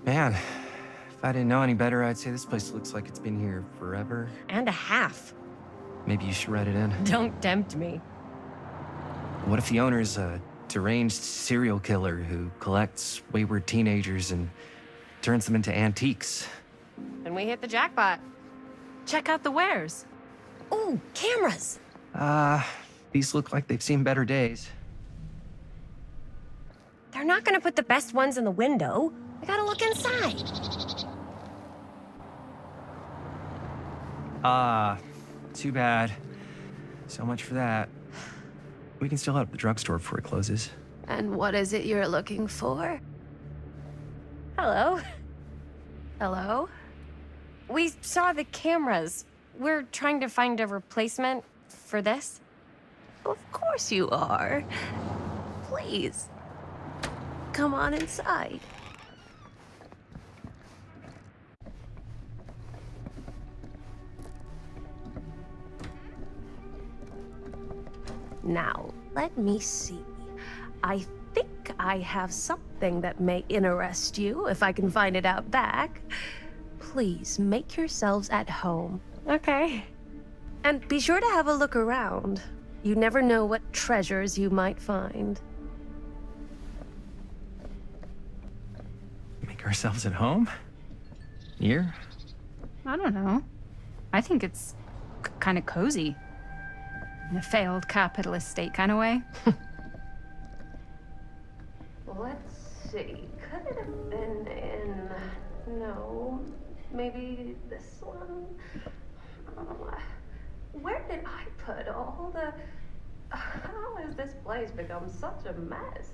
Man, if I didn't know any better, I'd say this place looks like it's been here forever. And a half. Maybe you should write it in. Don't tempt me. What if the owner's a deranged serial killer who collects wayward teenagers and turns them into antiques? And we hit the jackpot. Check out the wares. Ooh, cameras! These look like they've seen better days. They're not gonna put the best ones in the window. I gotta look inside. Too bad. So much for that. We can still head up the drugstore before it closes. And what is it you're looking for? Hello. Hello? We saw the cameras. We're trying to find a replacement for this. Of course you are. Please. Come on inside. Now, let me see. I think I have something that may interest you, if I can find it out back. Please make yourselves at home. Okay. And be sure to have a look around. You never know what treasures you might find. Make ourselves at home? Here? I don't know. I think it's kind of cozy. In a failed capitalist state kind of way. Let's see. Could it have been in... No. Maybe this one? Where did I put all the... How has this place become such a mess?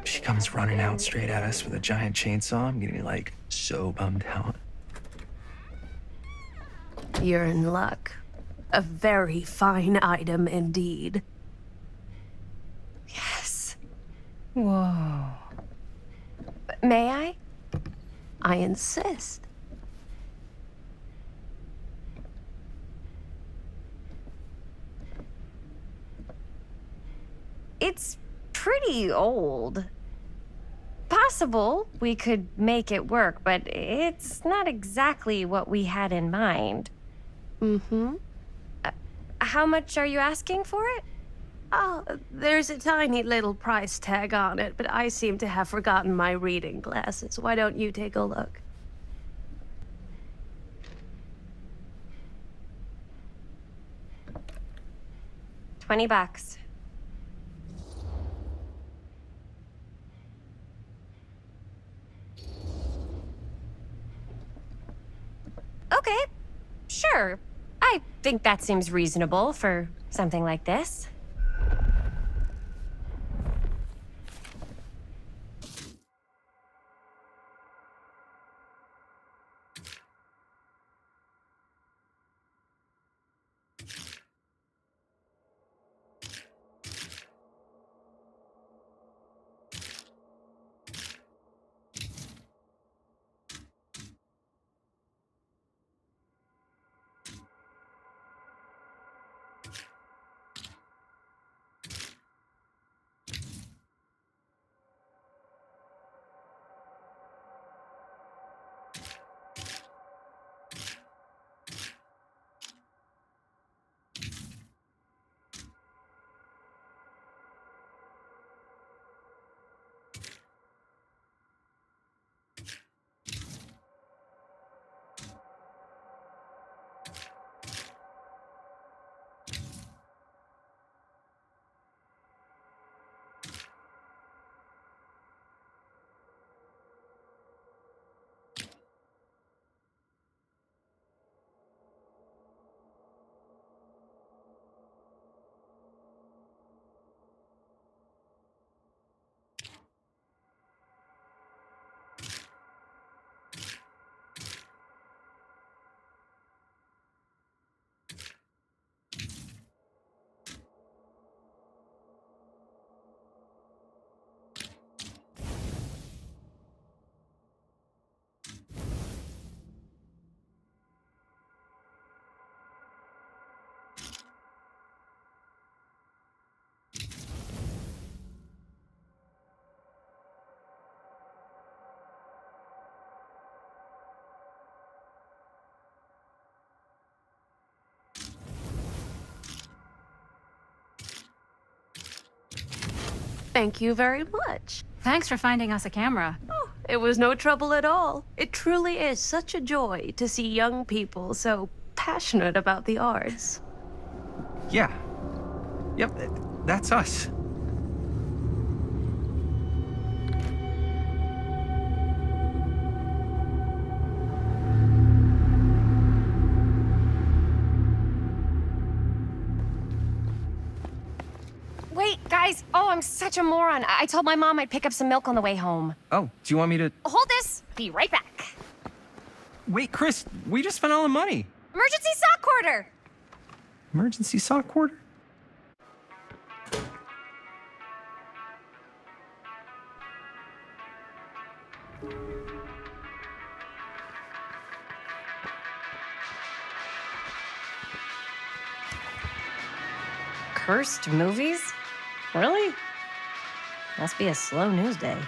She comes running out straight at us with a giant chainsaw. I'm getting like so bummed out. You're in luck. A very fine item indeed. Yes. Whoa. May I? I insist. It's pretty old. Possible we could make it work, but it's not exactly what we had in mind. Mm-hmm. How much are you asking for it? Oh, there's a tiny little price tag on it, but I seem to have forgotten my reading glasses. Why don't you take a look? $20. Okay, sure. I think that seems reasonable for something like this. Thank you very much. Thanks for finding us a camera. Oh, it was no trouble at all. It truly is such a joy to see young people so passionate about the arts. Yeah. Yep, that's us. Wait, guys. Oh, I'm such a moron. I told my mom I'd pick up some milk on the way home. Oh, do you want me to... Hold this. Be right back. Wait, Chris, we just spent all the money. Emergency sock quarter. Emergency sock quarter? Cursed movies? Really? Must be a slow news day.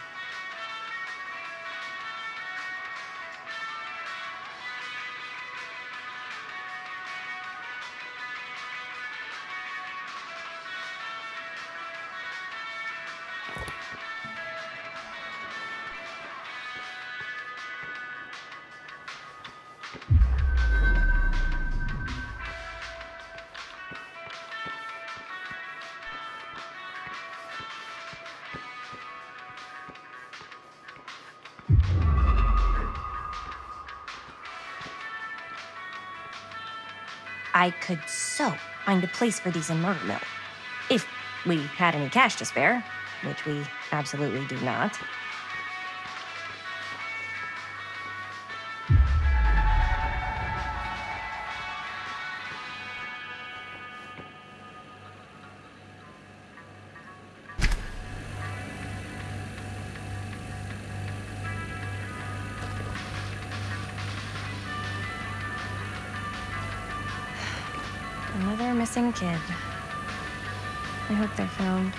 I could so find a place for these in Murder Mill. If we had any cash to spare, which we absolutely do not. Another missing kid. I hope they're found.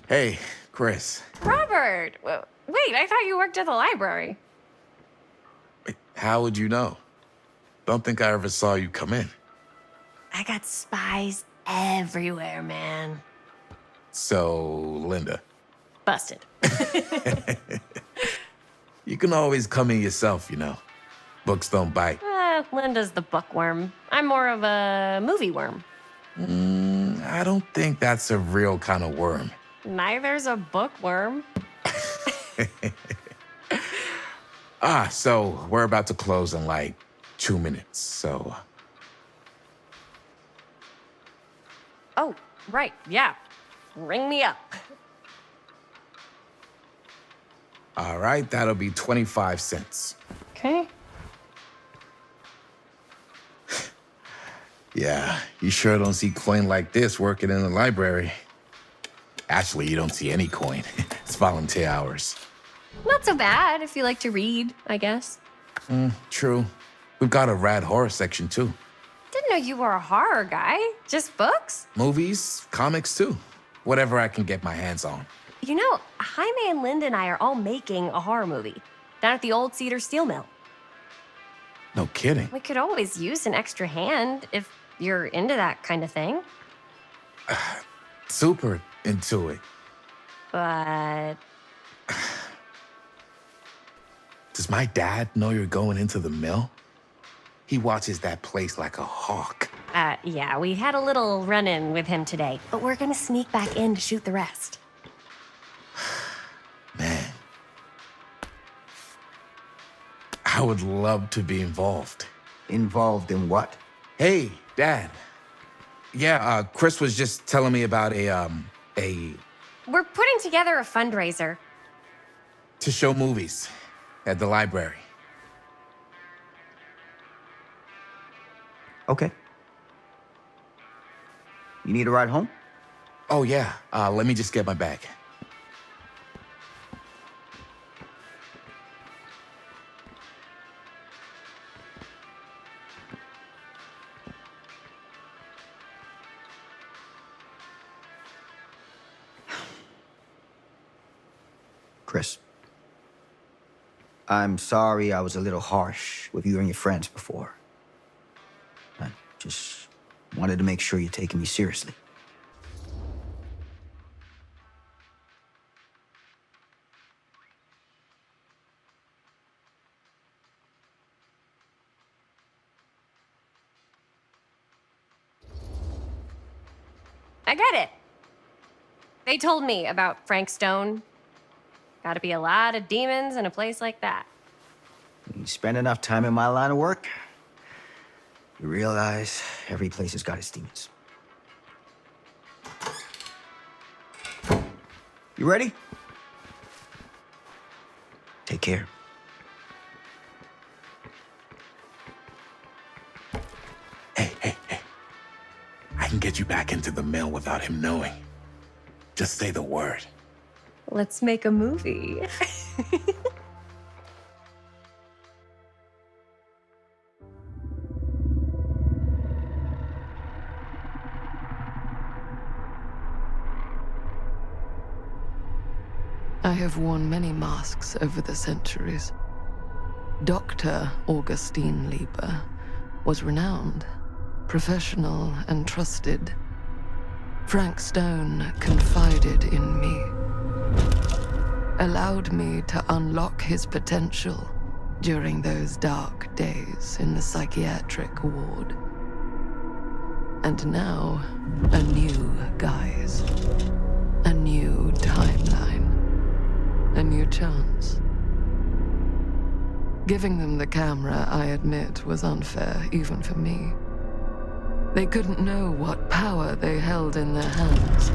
Hey, Chris. Robert! Wait, I thought you worked at the library. Wait, how would you know? Don't think I ever saw you come in. I got spies everywhere, man. So, Linda, Busted. you can always come in yourself, you know. Books don't bite. Linda's the bookworm. I'm more of a movie worm. I don't think that's a real kind of worm. Neither's a bookworm. So we're about to close in like 2 minutes, so... Oh, right, yeah. Ring me up. All right, that'll be 25 cents. Okay. Yeah, you sure don't see coin like this working in the library. Actually, you don't see any coin. It's volunteer hours. Not so bad if you like to read, I guess. True. We've got a rad horror section, too. Didn't know you were a horror guy. Just books? Movies, comics, too. Whatever I can get my hands on. You know, Jaime and Linda and I are all making a horror movie down at the old Cedar Steel Mill. No kidding. We could always use an extra hand if you're into that kind of thing. Super into it. But Does my dad know you're going into the mill? He watches that place like a hawk. yeah, we had a little run-in with him today, but we're gonna sneak back in to shoot the rest. Man. I would love to be involved. Involved in what? Hey, Dad. Yeah, Chris was just telling me about a We're putting together a fundraiser. to show movies at the library. Okay. You need a ride home? Oh, yeah. Let me just get my bag. Chris. I'm sorry I was a little harsh with you and your friends before. I just wanted to make sure you're taking me seriously. I get it. They told me about Frank Stone. Gotta be a lot of demons in a place like that. You spend enough time in my line of work, you realize every place has got its demons. You ready? Take care. Hey. I can get you back into the mill without him knowing. Just say the word. Let's make a movie. I have worn many masks over the centuries. Dr. Augustine Lieber was renowned, professional, and trusted. Frank Stone confided in me, allowed me to unlock his potential during those dark days in the psychiatric ward. And now, a new guise, a new timeline, a new chance. Giving them the camera, I admit, was unfair, even for me. They couldn't know what power they held in their hands,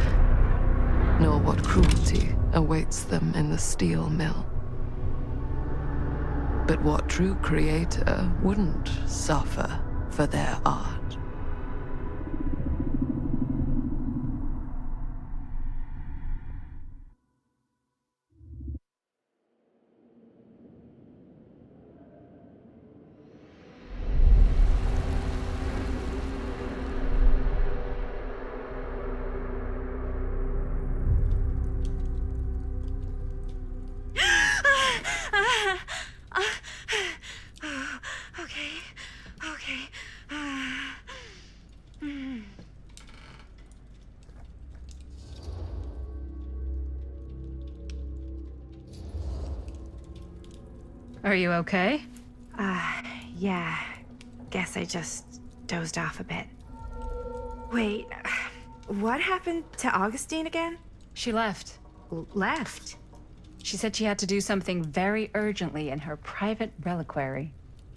nor what cruelty awaits them in the steel mill. But what true creator wouldn't suffer for their art? Are you okay? Yeah. Guess I just dozed off a bit. Wait, what happened to Augustine again? She left. Left? She said she had to do something very urgently in her private reliquary.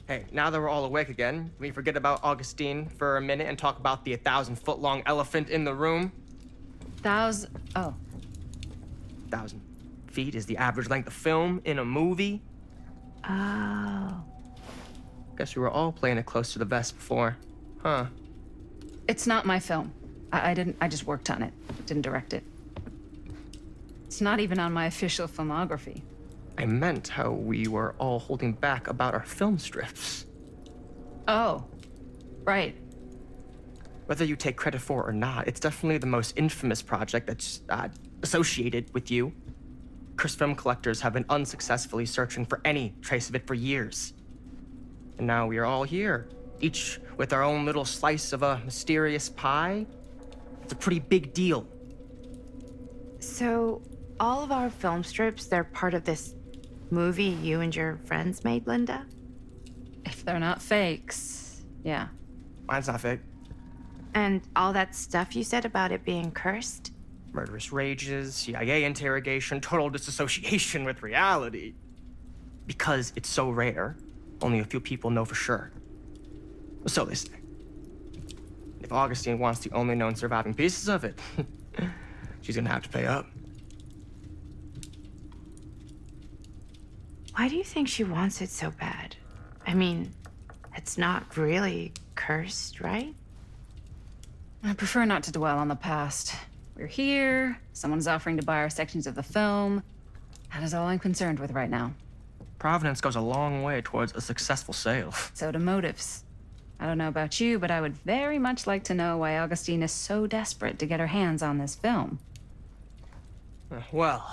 Hey, now that we're all awake again, can we forget about Augustine for a minute and talk about the 1,000-foot-long elephant in the room? Oh. 1,000 feet is the average length of film in a movie. Oh. Guess we were all playing it close to the vest before. Huh. It's not my film. I just worked on it. Didn't direct it. It's not even on my official filmography. I meant how we were all holding back about our film strips. Oh. Right. Whether you take credit for it or not, it's definitely the most infamous project that's associated with you. Cursed film collectors have been unsuccessfully searching for any trace of it for years. And now we are all here, each with our own little slice of a mysterious pie. It's a pretty big deal. So, all of our film strips, they're part of this movie you and your friends made, Linda? If they're not fakes, yeah. Mine's not fake. And all that stuff you said about it being cursed? Murderous rages, CIA interrogation, total disassociation with reality. Because it's so rare, only a few people know for sure. So they say. If Augustine wants the only known surviving pieces of it, she's gonna have to pay up. Why do you think she wants it so bad? I mean, it's not really cursed, right? I prefer not to dwell on the past. We're here, someone's offering to buy our sections of the film. That is all I'm concerned with right now. Providence goes a long way towards a successful sale. So do motives. I don't know about you, but I would very much like to know why Augustine is so desperate to get her hands on this film. Well,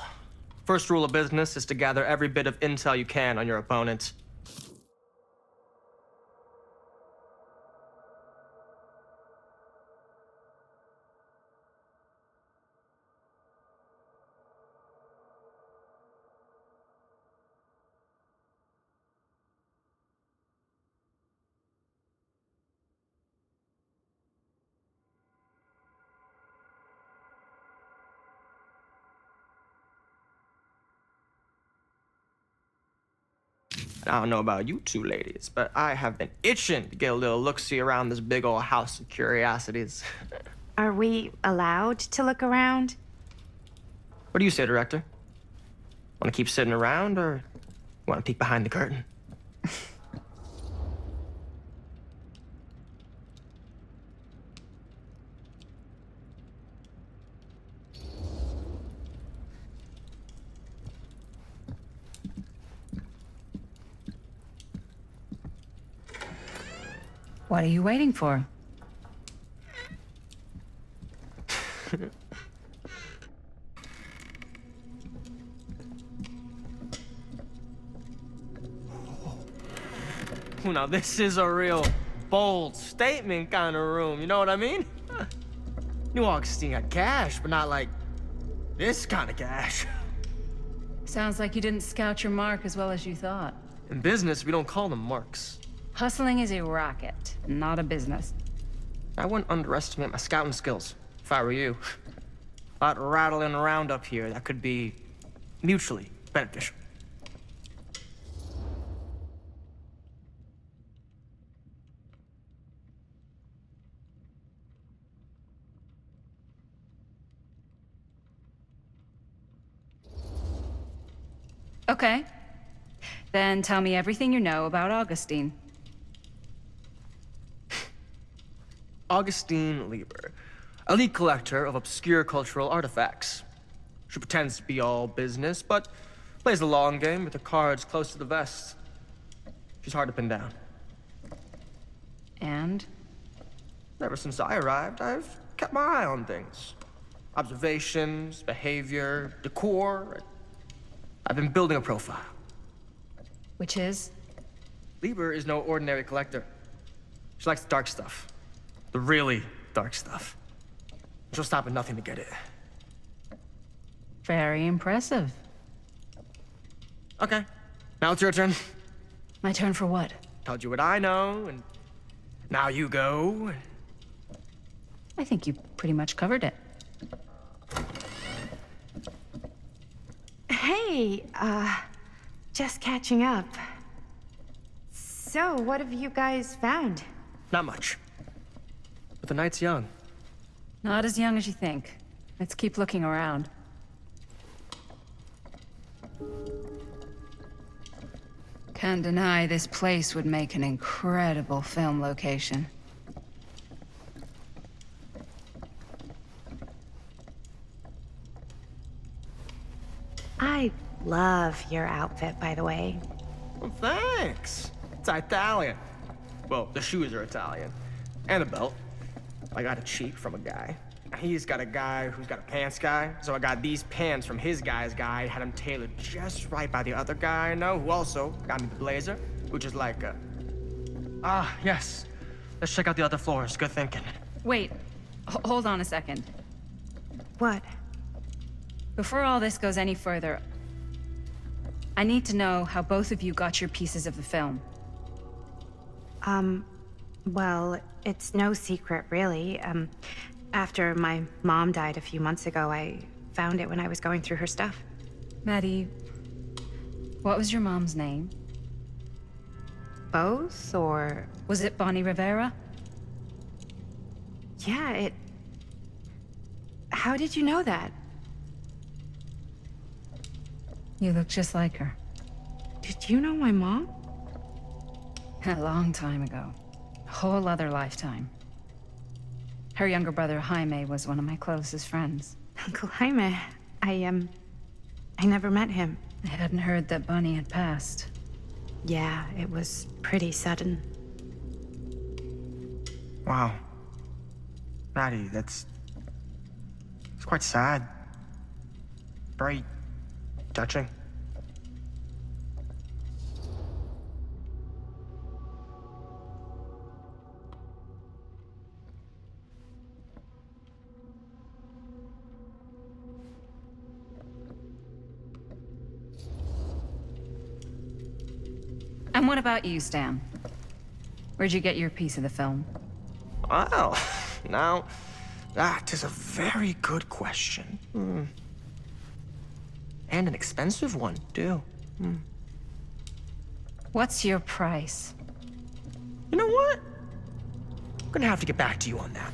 first rule of business is to gather every bit of intel you can on your opponent. I don't know about you two ladies, but I have been itching to get a little look-see around this big old house of curiosities. Are we allowed to look around? What do you say, director? Want to keep sitting around, or want to peek behind the curtain? What are you waiting for? Now, this is a real bold statement kind of room, you know what I mean? New Augustine got cash, but not like this kind of cash. Sounds like you didn't scout your mark as well as you thought. In business, we don't call them marks. Hustling is a racket, not a business. I wouldn't underestimate my scouting skills, if I were you. A lot rattling around up here that could be mutually beneficial. Okay. Then tell me everything you know about Augustine. Augustine Lieber, elite collector of obscure cultural artifacts. She pretends to be all business, but plays the long game with her cards close to the vest. She's hard to pin down. And? Ever since I arrived, I've kept my eye on things. Observations, behavior, decor. I've been building a profile. Which is? Lieber is no ordinary collector. She likes the dark stuff. The really dark stuff. She'll stop at nothing to get it. Very impressive. Okay, now it's your turn. My turn for what? Told you what I know, and now you go. I think you pretty much covered it. Hey, just catching up. So, what have you guys found? Not much. But the night's young. Not as young as you think. Let's keep looking around. Can't deny this place would make an incredible film location. I love your outfit, by the way. Well, thanks. It's Italian. Well, the shoes are Italian. And the belt. I got it cheap from a guy. He's got a guy who's got a pants guy, so I got these pants from his guy's guy, had them tailored just right by the other guy I know, who also got me the blazer, which is like a... Ah, yes. Let's check out the other floors. Good thinking. Wait, hold on a second. What? Before all this goes any further, I need to know how both of you got your pieces of the film. Well, it's no secret, really. After my mom died a few months ago, I found it when I was going through her stuff. Maddie, what was your mom's name? Both, or... Was it Bonnie Rivera? Yeah, it... How did you know that? You look just like her. Did you know my mom? A long time ago. A whole other lifetime. Her younger brother, Jaime, was one of my closest friends. Uncle Jaime, I never met him. I hadn't heard that Bonnie had passed. Yeah, it was pretty sudden. Wow. Maddie, it's quite sad. Very touching. And what about you, Stan? Where'd you get your piece of the film? Well, now, that is a very good question. And an expensive one, too. What's your price? You know what? I'm gonna have to get back to you on that.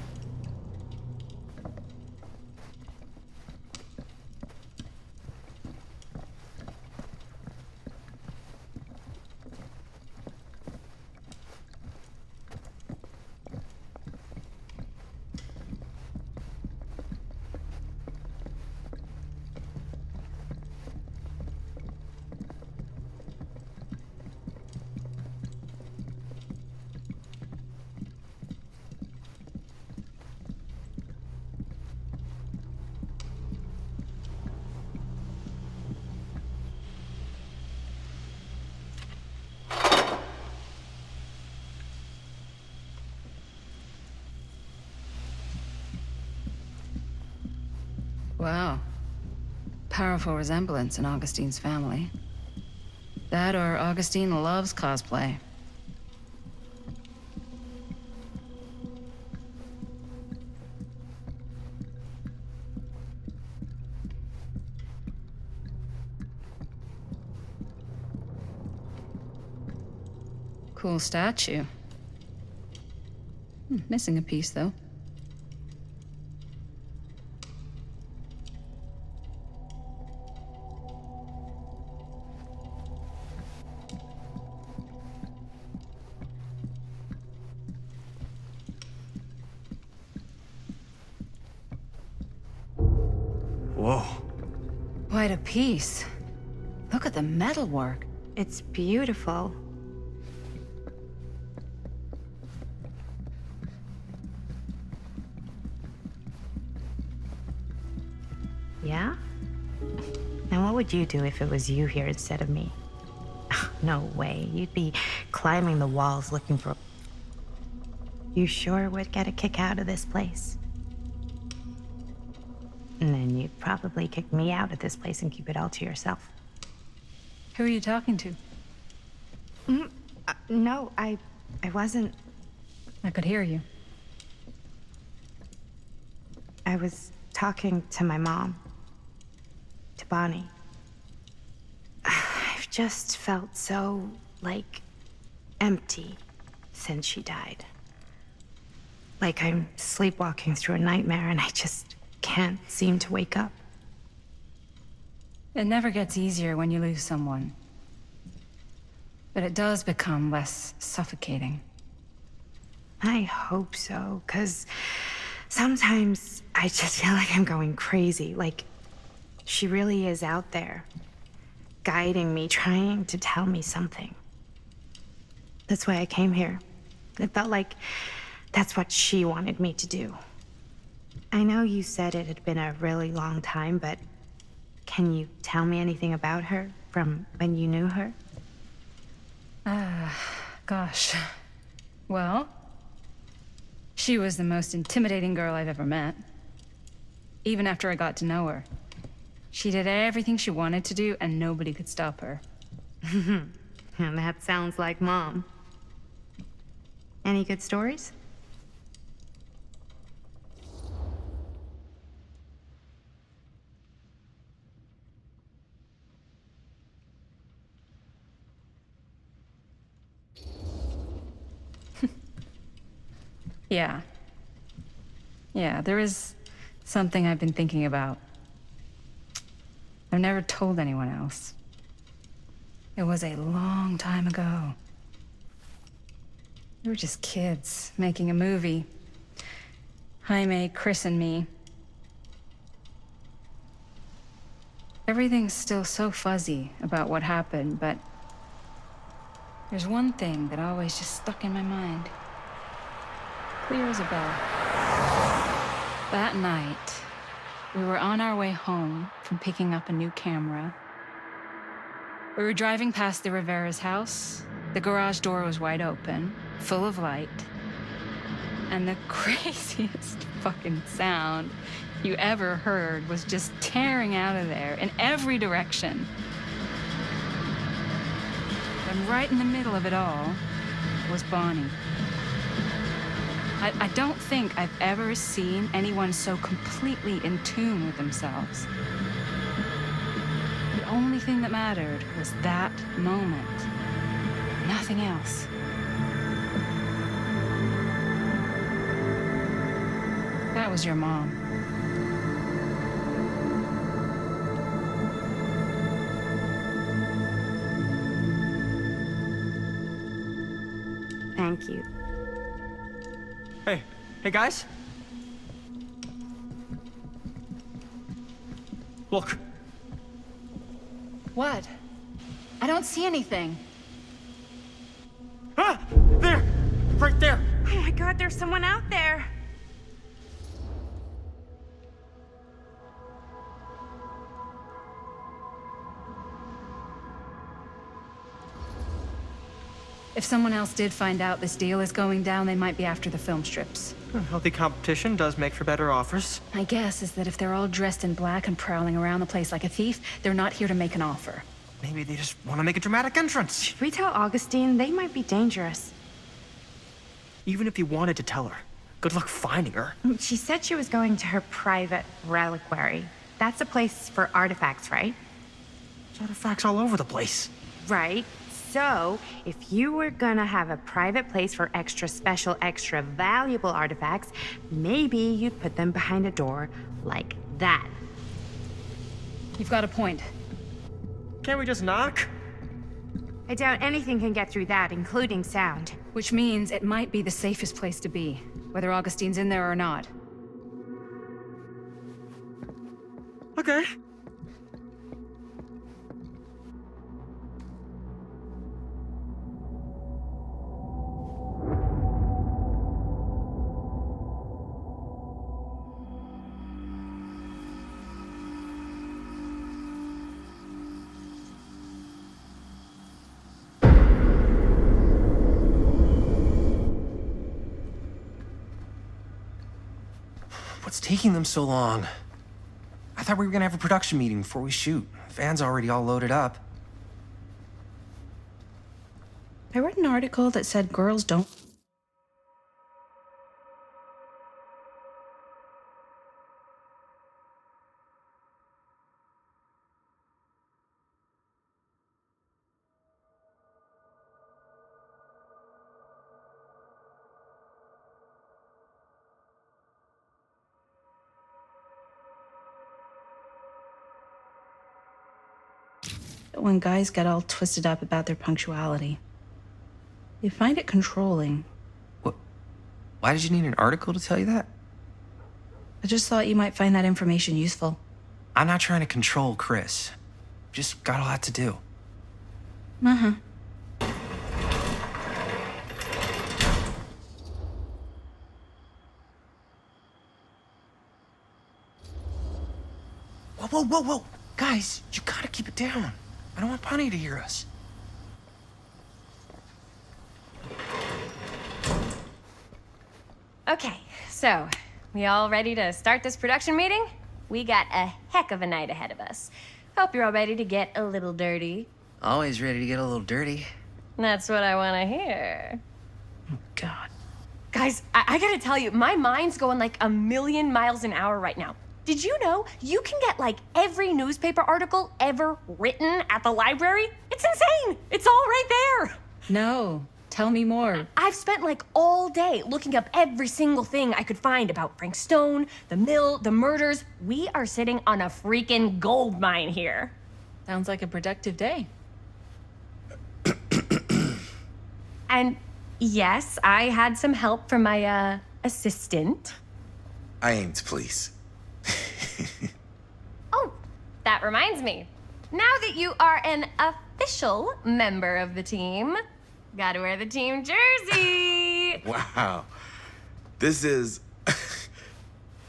Wow. Powerful resemblance in Augustine's family. That or Augustine loves cosplay. Cool statue. Missing a piece, though. Whoa. Quite a piece. Look at the metalwork. It's beautiful. Yeah? Now what would you do if it was you here instead of me? No way. You'd be climbing the walls looking for... You sure would get a kick out of this place. And then you'd probably kick me out of this place and keep it all to yourself. Who are you talking to? No, I wasn't... I could hear you. I was talking to my mom. To Bonnie. just felt so, like, empty since she died. Like I'm sleepwalking through a nightmare and I just can't seem to wake up. It never gets easier when you lose someone. But it does become less suffocating. I hope so, because sometimes I just feel like I'm going crazy. Like, she really is out there, guiding me, trying to tell me something. That's why I came here. It felt like that's what she wanted me to do. I know you said it had been a really long time, but can you tell me anything about her from when you knew her? Gosh. Well, she was the most intimidating girl I've ever met. Even after I got to know her. She did everything she wanted to do, and nobody could stop her. And that sounds like Mom. Any good stories? Yeah. Yeah, there is something I've been thinking about. I've never told anyone else. It was a long time ago. We were just kids making a movie. Jaime, Chris, and me. Everything's still so fuzzy about what happened, but there's one thing that always just stuck in my mind. Clear as a bell. That night, we were on our way home from picking up a new camera. We were driving past the Rivera's house. The garage door was wide open, full of light. And the craziest fucking sound you ever heard was just tearing out of there in every direction. And right in the middle of it all was Bonnie. I don't think I've ever seen anyone so completely in tune with themselves. The only thing that mattered was that moment. Nothing else. That was your mom. Thank you. Hey guys. Look. What? I don't see anything. Ah! There! Right there! Oh my God, there's someone out there. If someone else did find out this deal is going down, they might be after the film strips. Healthy competition does make for better offers. My guess is that if they're all dressed in black and prowling around the place like a thief, they're not here to make an offer. Maybe they just want to make a dramatic entrance. Should we tell Augustine? They might be dangerous. Even if you wanted to tell her, good luck finding her. She said she was going to her private reliquary. That's a place for artifacts, right? There's artifacts all over the place. Right. So, if you were gonna have a private place for extra special, extra valuable artifacts, maybe you'd put them behind a door like that. You've got a point. Can't we just knock? I doubt anything can get through that, including sound. Which means it might be the safest place to be, whether Augustine's in there or not. Okay. What's taking them so long? I thought we were gonna have a production meeting before we shoot. Van's already all loaded up. I read an article that said girls don't when guys get all twisted up about their punctuality. They find it controlling. What? Why did you need an article to tell you that? I just thought you might find that information useful. I'm not trying to control Chris. Just got a lot to do. Uh-huh. Whoa, whoa, whoa, whoa. Guys, you gotta keep it down. I don't want Bonnie to hear us. Okay, so we all ready to start this production meeting? We got a heck of a night ahead of us. Hope you're all ready to get a little dirty. Always ready to get a little dirty. That's what I want to hear. God. Guys, I gotta tell you, my mind's going like a million miles an hour right now. Did you know you can get like every newspaper article ever written at the library? It's insane! It's all right there! No. Tell me more. I've spent like all day looking up every single thing I could find about Frank Stone, the mill, the murders. We are sitting on a freaking gold mine here. Sounds like a productive day. And yes, I had some help from my assistant. I aim to please. Oh, that reminds me. Now that you are an official member of the team, gotta wear the team jersey. Wow. This is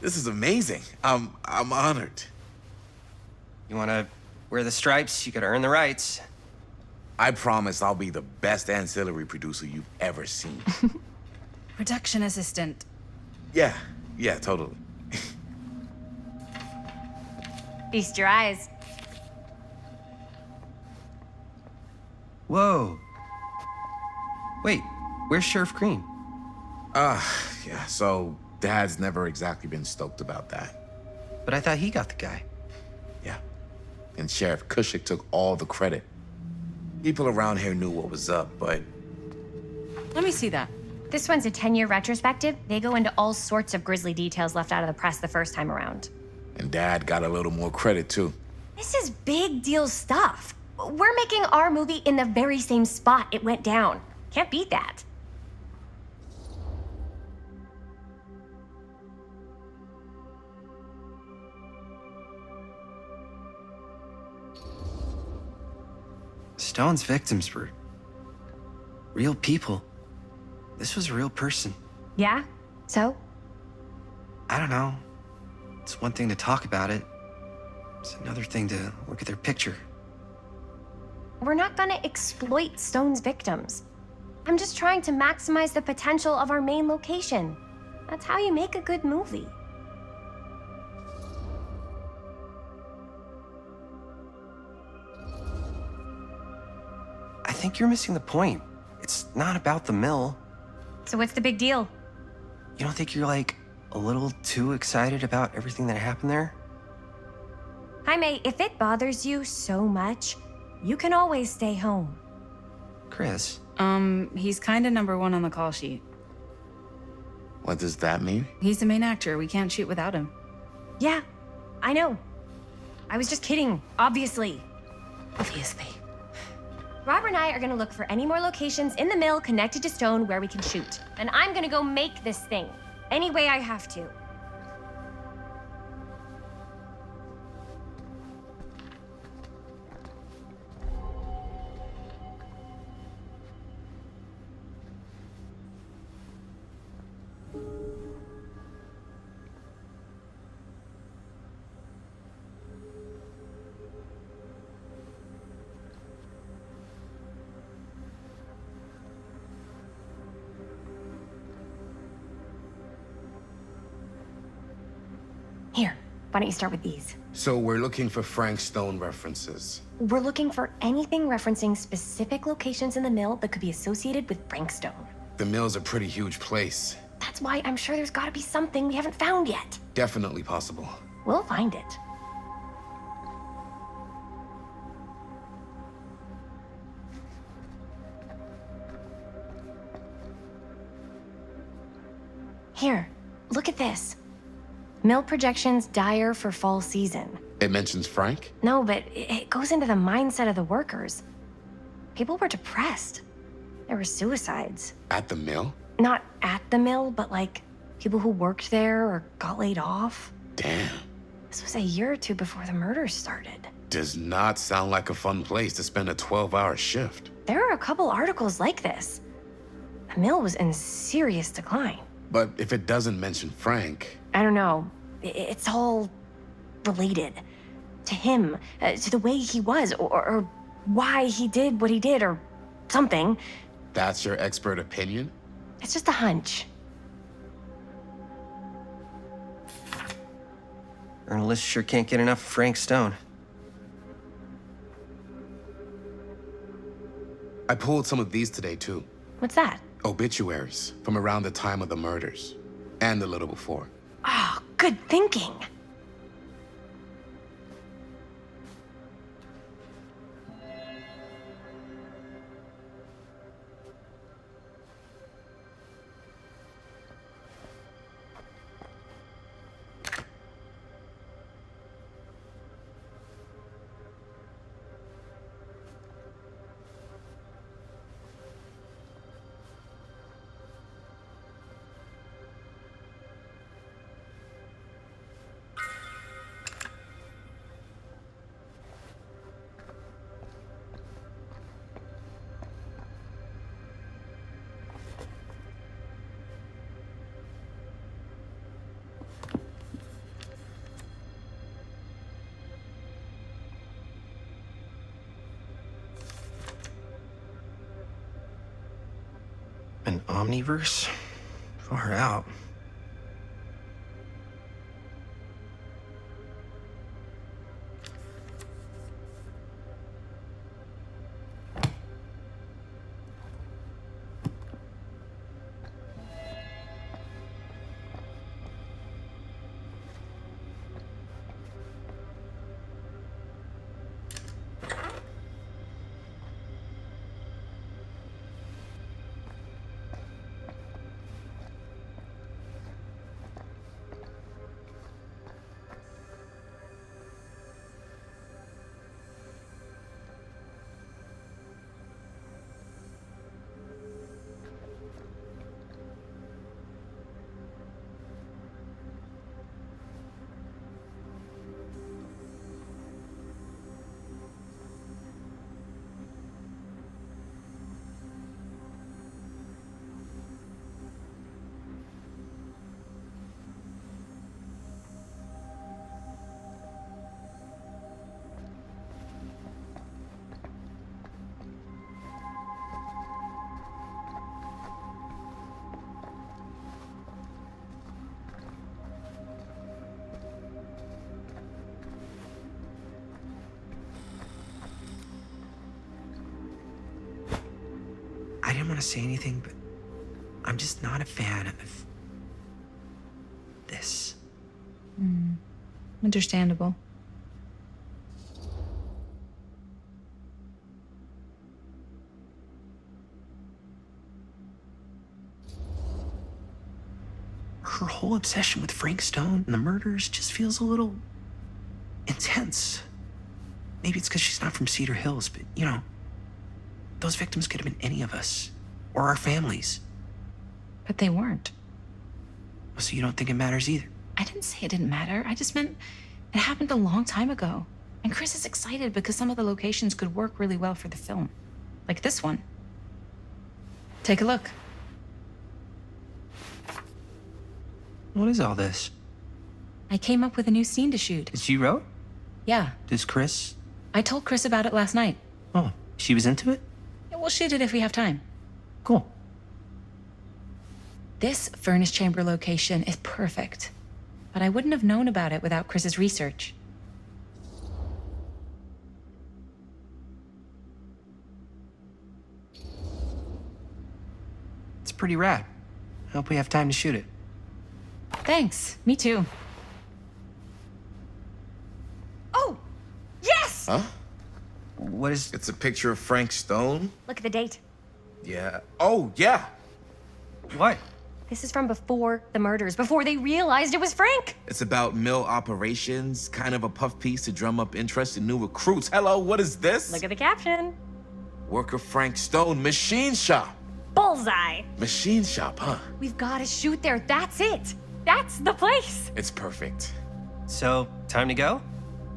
amazing. I'm honored. You wanna wear the stripes? You gotta earn the rights. I promise I'll be the best ancillary producer you've ever seen. Production assistant. Yeah, totally. Feast your eyes. Whoa. Wait, where's Sheriff Green? Yeah, so Dad's never exactly been stoked about that. But I thought he got the guy. Yeah. And Sheriff Kushik took all the credit. People around here knew what was up, but Let me see that. This one's a 10-year retrospective. They go into all sorts of grisly details left out of the press the first time around. and Dad got a little more credit too. This is big deal stuff. We're making our movie in the very same spot it went down. Can't beat that. Stone's victims were real people. This was a real person. Yeah? So? I don't know. It's one thing to talk about it. It's another thing to look at their picture. We're not gonna exploit Stone's victims. I'm just trying to maximize the potential of our main location. That's how you make a good movie. I think you're missing the point. It's not about the mill. So what's the big deal? You don't think you're like a little too excited about everything that happened there? Jaime, if it bothers you so much, you can always stay home. Chris. He's kinda #1 on the call sheet. What does that mean? He's the main actor. We can't shoot without him. Yeah, I know. I was just kidding, obviously. Obviously. Robert and I are gonna look for any more locations in the mill connected to Stone where we can shoot. And I'm gonna go make this thing, any way I have to. Here, why don't you start with these? So we're looking for Frank Stone references. We're looking for anything referencing specific locations in the mill that could be associated with Frank Stone. The mill's a pretty huge place. That's why I'm sure there's gotta be something we haven't found yet. Definitely possible. We'll find it. Here, look at this. Mill projections dire for fall season. It mentions Frank? No, but it goes into the mindset of the workers. People were depressed. There were suicides. At the mill? Not at the mill, but like people who worked there or got laid off. Damn. This was a year or two before the murders started. Does not sound like a fun place to spend a 12-hour shift. There are a couple articles like this. The mill was in serious decline. But if it doesn't mention Frank, I don't know. It's all related to him, to the way he was, or why he did what he did, or something. that's your expert opinion? It's just a hunch. Journalists sure can't get enough of Frank Stone. I pulled some of these today, too. What's that? Obituaries from around the time of the murders, and a little before. Oh, good thinking. An omniverse? Far out. I didn't want to say anything, but I'm just not a fan of this. Understandable. Her whole obsession with Frank Stone and the murders just feels a little intense. Maybe it's because she's not from Cedar Hills, but you know, those victims could have been any of us or our families. But they weren't. So you don't think it matters either? I didn't say it didn't matter. I just meant it happened a long time ago. And Chris is excited because some of the locations could work really well for the film. Like this one. Take a look. What is all this? I came up with a new scene to shoot. That you wrote? Yeah. Does Chris? I told Chris about it last night. Oh, she was into it? Yeah, we'll shoot it if we have time. Cool. This furnace chamber location is perfect. But I wouldn't have known about it without Chris's research. It's pretty rad. I hope we have time to shoot it. Thanks. Me too. Oh, yes! Huh? What is... It's a picture of Frank Stone? Look at the date. Yeah. Oh, yeah. What? This is from before the murders, before they realized it was Frank. It's about mill operations, kind of a puff piece to drum up interest in new recruits. Hello, what is this? Look at the caption. Worker Frank Stone, machine shop. Bullseye. Machine shop, huh? We've got to shoot there. That's it. That's the place. It's perfect. So, time to go?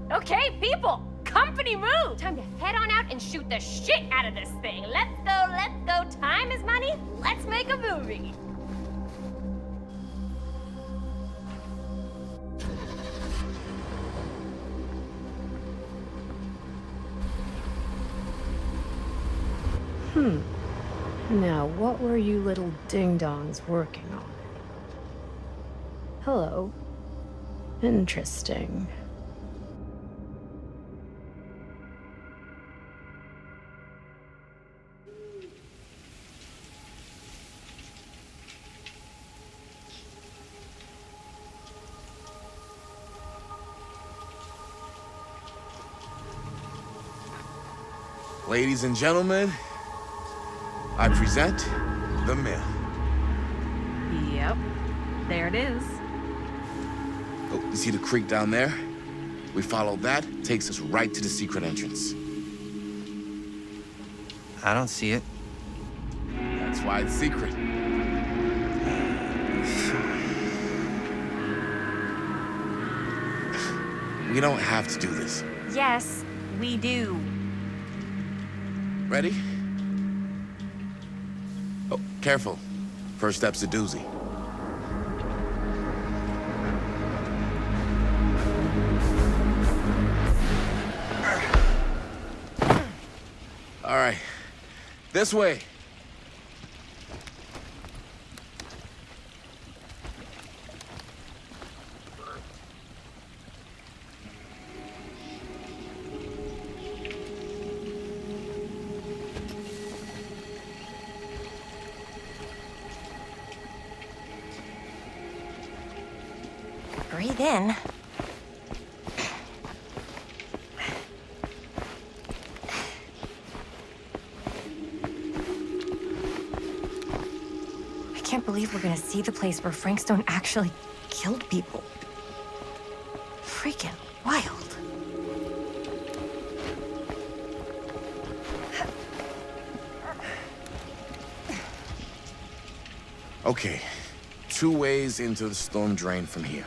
Okay, people. Company move. Time to head on out and shoot the shit out of this thing. Let's go, let's go. Time is money. Let's make a movie. Now, what were you little ding-dongs working on? Hello. Interesting. Ladies and gentlemen, I present The Mill. Yep. There it is. Oh, you see the creek down there? We follow that, takes us right to the secret entrance. I don't see it. That's why it's secret. We don't have to do this. Yes, we do. Ready? Oh, careful. First step's a doozy. All right, this way. Breathe in. I can't believe we're gonna see the place where Frank Stone actually killed people. Freaking wild. Okay, 2 ways into the storm drain from here.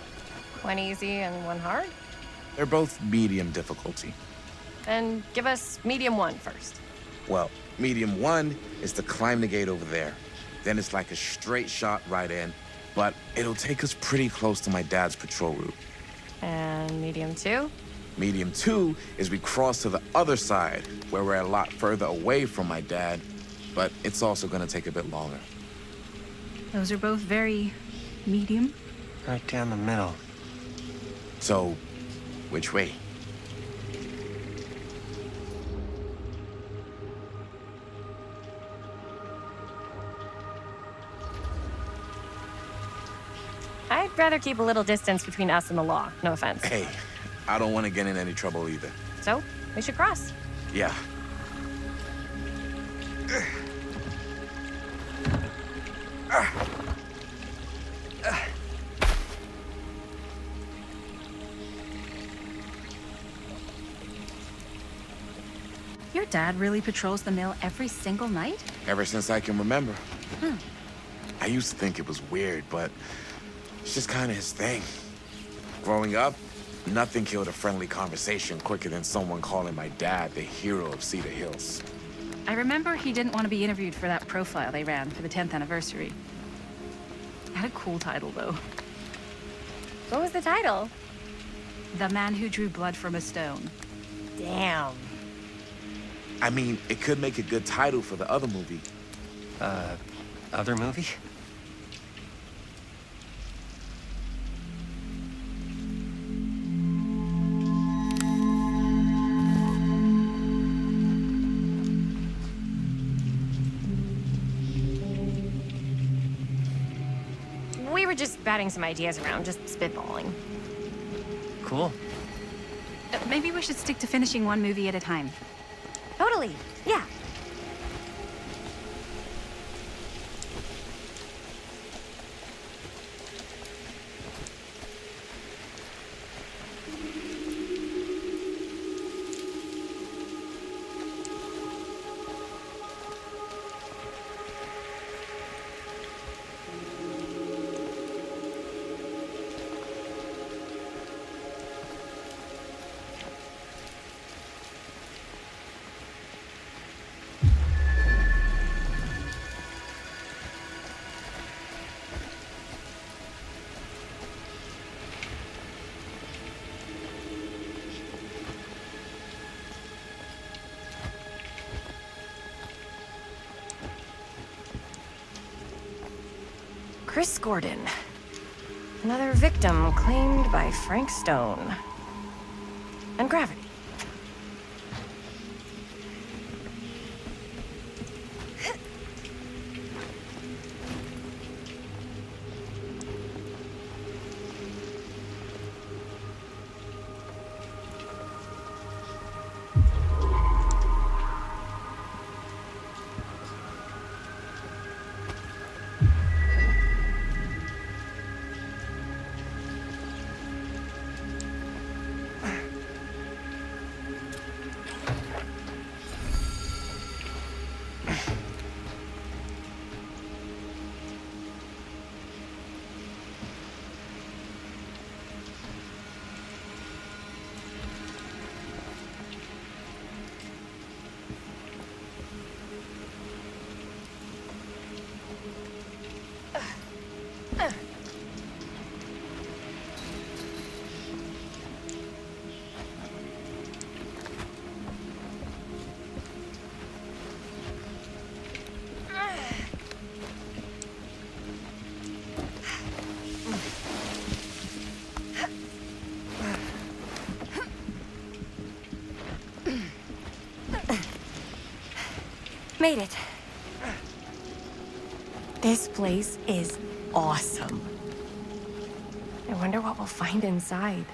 One easy and one hard? They're both medium difficulty. And give us medium one first. Well, medium 1 is to climb the gate over there. Then it's like a straight shot right in, but it'll take us pretty close to my dad's patrol route. And medium two? Medium 2 is we cross to the other side, where we're a lot further away from my dad, but it's also gonna take a bit longer. Those are both very medium. Right down the middle. So, which way? I'd rather keep a little distance between us and the law. No offense. Hey, I don't want to get in any trouble either. So, we should cross. Yeah. Your dad really patrols the mill every single night? Ever since I can remember. I used to think it was weird, but it's just kind of his thing. Growing up, nothing killed a friendly conversation quicker than someone calling my dad the hero of Cedar Hills. I remember he didn't want to be interviewed for that profile they ran for the 10th anniversary. Had a cool title, though. What was the title? The Man Who Drew Blood from a Stone. Damn. I mean, it could make a good title for the other movie. Other movie? We were just batting some ideas around, just spitballing. Cool. Maybe we should stick to finishing one movie at a time. Totally. Yeah. Chris Gordon. Another victim claimed by Frank Stone. And Gravity. Made it. This place is awesome. I wonder what we'll find inside.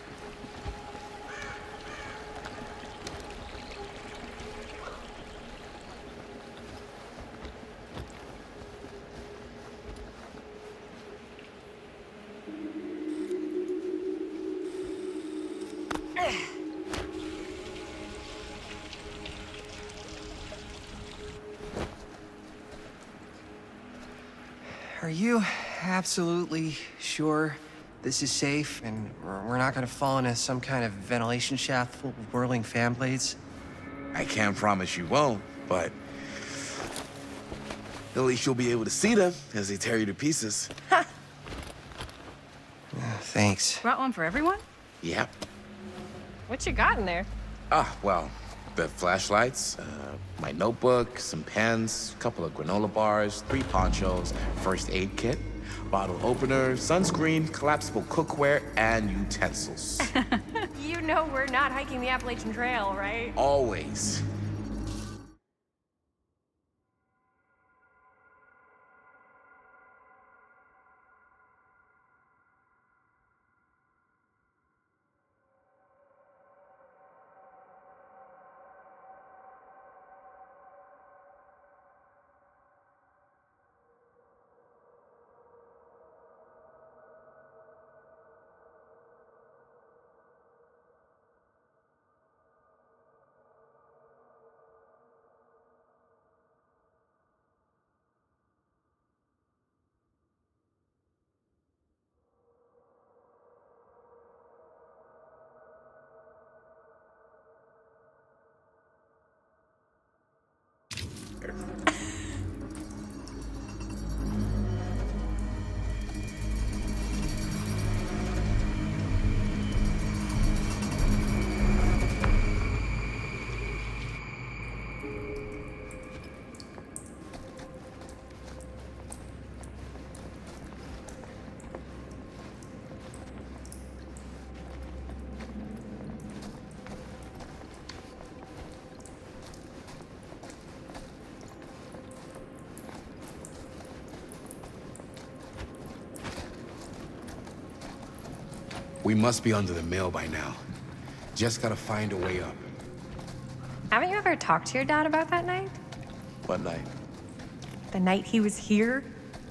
Are you absolutely sure this is safe and we're not gonna fall into some kind of ventilation shaft full of whirling fan blades? I can't promise you won't, but at least you'll be able to see them as they tear you to pieces. Thanks. Brought one for everyone? Yep. What you got in there? Well, the flashlights, my notebook, some pens, a couple of granola bars, 3 ponchos, first aid kit, bottle opener, sunscreen, collapsible cookware, and utensils. You know we're not hiking the Appalachian Trail, right? Always. We must be under the mill by now. Just gotta find a way up. Haven't you ever talked to your dad about that night? What night? The night he was here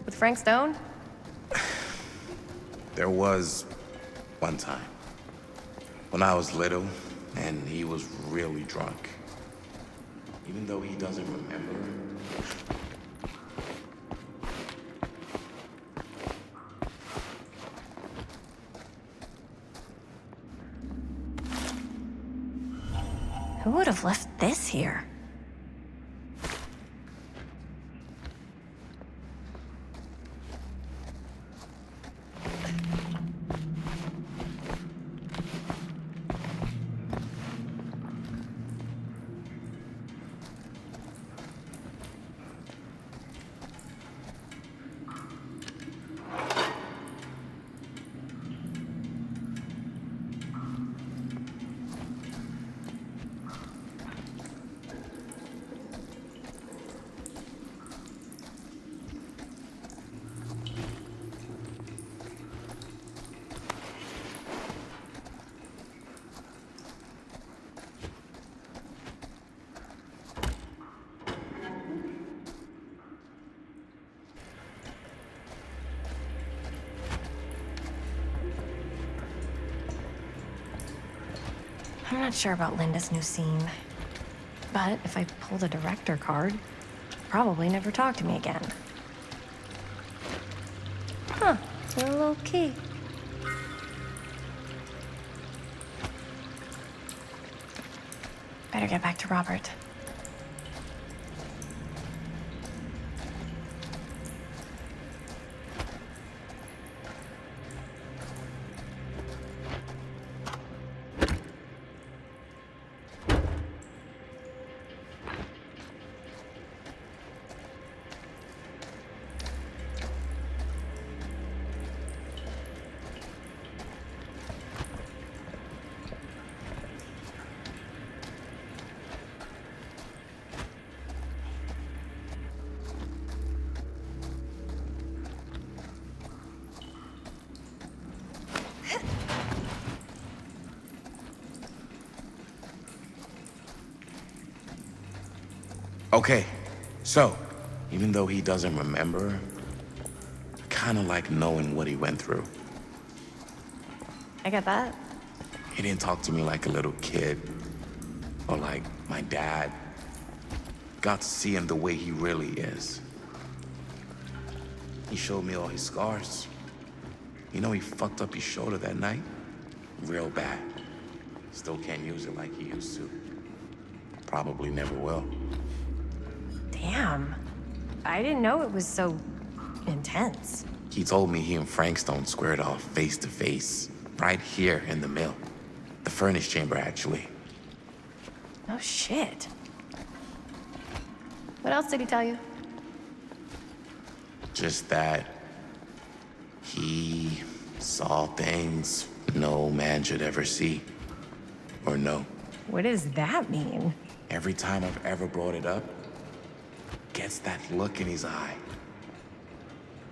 with Frank Stone? There was one time when I was little and he was really drunk. Even though he doesn't remember. Who would have left this here? I'm not sure about Linda's new scene. But if I pull the director card, probably never talk to me again. Huh, real low key. Better get back to Robert. Okay, so, even though he doesn't remember, I kinda like knowing what he went through. I get that. He didn't talk to me like a little kid, or like my dad. Got to see him the way he really is. He showed me all his scars. You know, he fucked up his shoulder that night? Real bad. Still can't use it like he used to. Probably never will. Damn. I didn't know it was so intense. He told me he and Frankstone squared off face to face, right here in the mill. The furnace chamber, actually. Oh, shit. What else did he tell you? Just that he saw things no man should ever see or know. What does that mean? Every time I've ever brought it up, gets that look in his eye.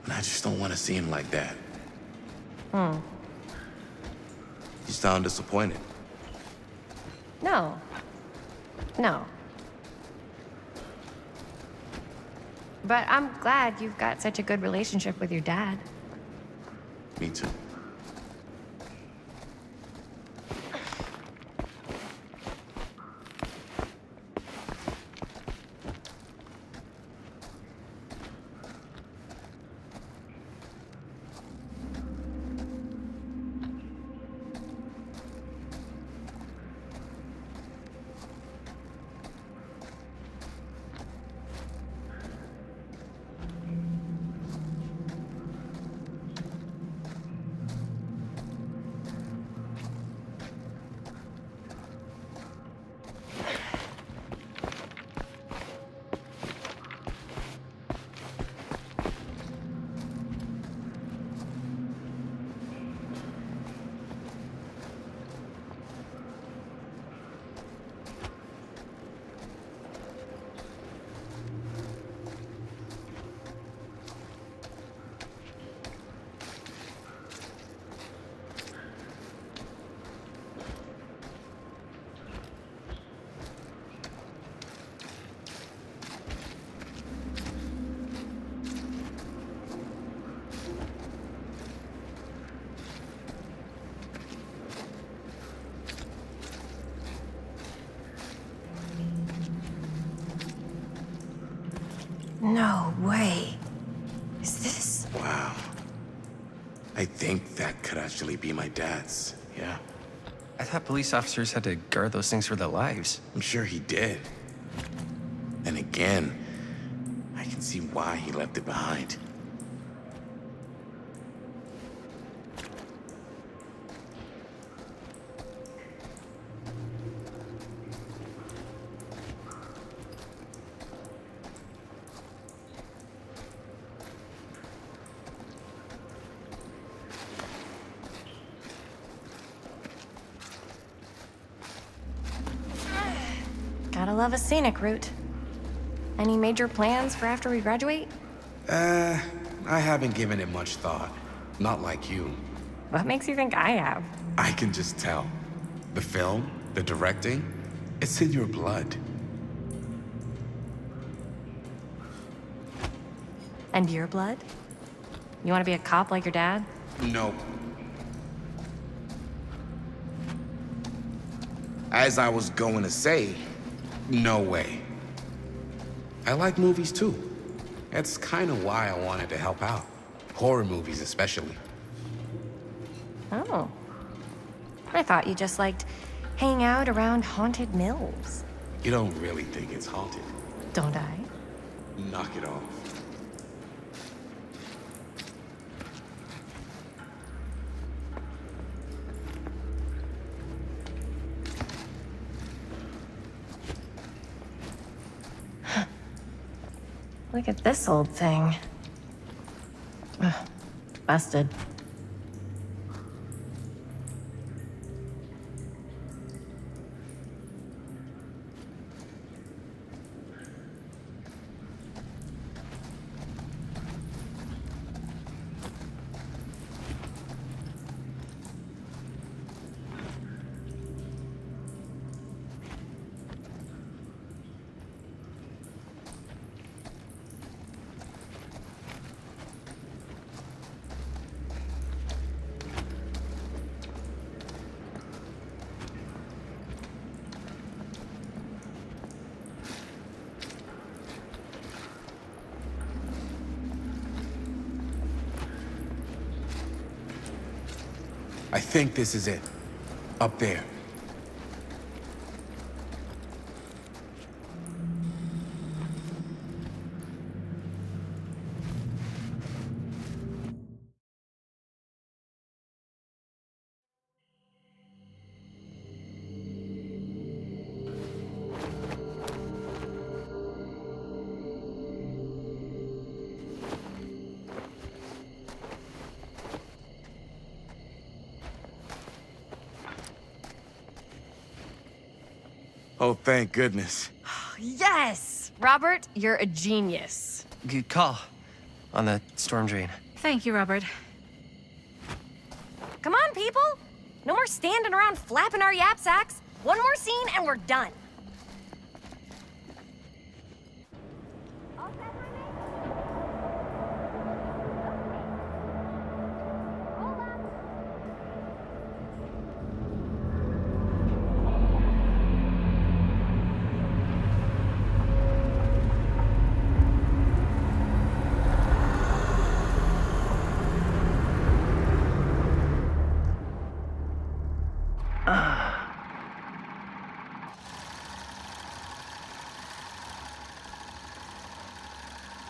And I just don't want to see him like that. You sound disappointed. No. No. But I'm glad you've got such a good relationship with your dad. Me too. No way. Is this... Wow. I think that could actually be my dad's, yeah. I thought police officers had to guard those things for their lives. I'm sure he did. And again, I can see why he left it behind. Gotta love a scenic route. Any major plans for after we graduate? I haven't given it much thought. Not like you. What makes you think I have? I can just tell. The film, the directing, it's in your blood. And your blood? You want to be a cop like your dad? No. As I was going to say, no way. I like movies too. That's kind of why I wanted to help out. Horror movies especially. Oh. I thought you just liked hanging out around haunted mills. You don't really think it's haunted. Don't I? Knock it off. Look at this old thing. Ugh, busted. I think this is it. Up there. Oh, thank goodness. Yes! Robert, you're a genius. Good call on the storm drain. Thank you, Robert. Come on, people! No more standing around flapping our yap sacks. One more scene and we're done.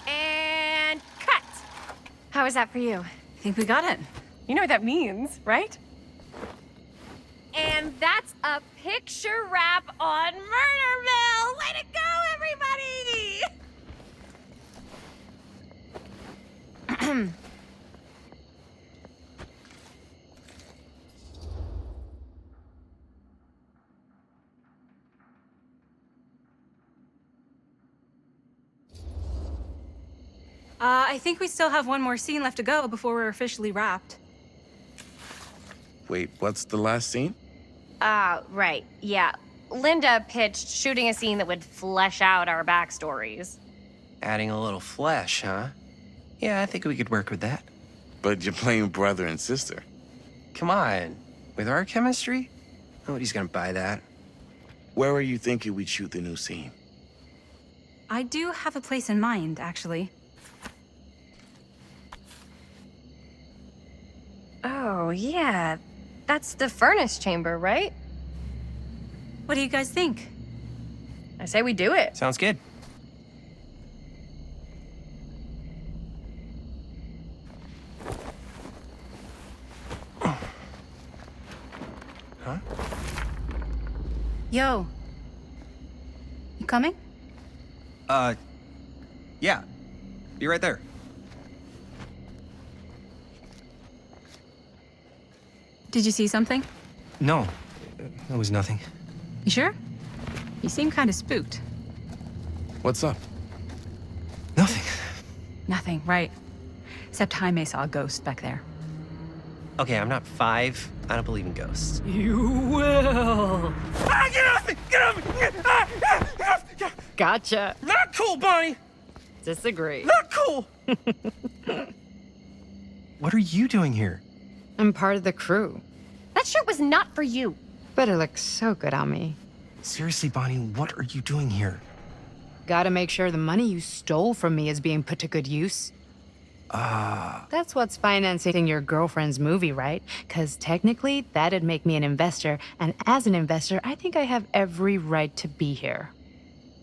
And cut! How was that for you? I think we got it. You know what that means, right? And that's a picture wrap on Murder Mill! Way to go, everybody! I think we still have one more scene left to go before we're officially wrapped. Wait, what's the last scene? Right, yeah. Linda pitched shooting a scene that would flesh out our backstories. Adding a little flesh, huh? Yeah, I think we could work with that. But you're playing brother and sister. Come on. With our chemistry? Nobody's gonna buy that. Where are you thinking we'd shoot the new scene? I do have a place in mind, actually. Oh, yeah. That's the furnace chamber, right? What do you guys think? I say we do it. Sounds good. Huh? Yo. You coming? Yeah. Be right there. Did you see something? No, it was nothing. You sure? You seem kind of spooked. What's up? Nothing. Nothing, right. Except Jaime saw a ghost back there. Okay, I'm not 5. I don't believe in ghosts. You will. Ah, get off me! Get off me! Get off! Gotcha. Not cool, Bonnie! Disagree. Not cool! What are you doing here? I'm part of the crew. That shirt was not for you. But it looks so good on me. Seriously, Bonnie, what are you doing here? Gotta make sure the money you stole from me is being put to good use. That's what's financing your girlfriend's movie, right? Because technically, that'd make me an investor, and as an investor, I think I have every right to be here.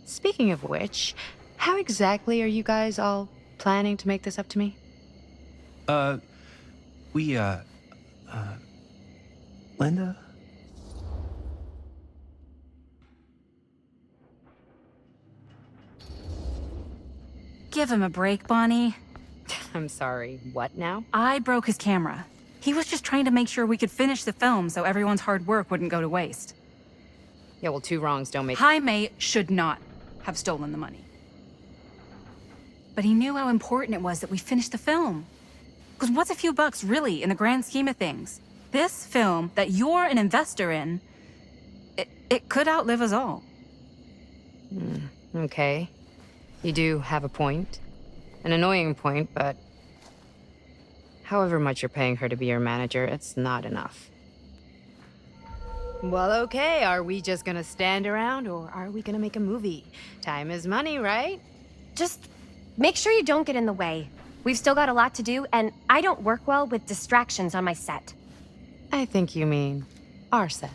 Speaking of which, how exactly are you guys all planning to make this up to me? Linda? Give him a break, Bonnie. I'm sorry, what now? I broke his camera. He was just trying to make sure we could finish the film so everyone's hard work wouldn't go to waste. Yeah, well, two wrongs don't make... Jaime should not have stolen the money. But he knew how important it was that we finish the film. Because what's a few bucks, really, in the grand scheme of things? This film that you're an investor in, it could outlive us all. Okay. You do have a point. An annoying point, but... however much you're paying her to be your manager, it's not enough. Well, okay, are we just gonna stand around, or are we gonna make a movie? Time is money, right? Just make sure you don't get in the way. We've still got a lot to do, and I don't work well with distractions on my set. I think you mean our set.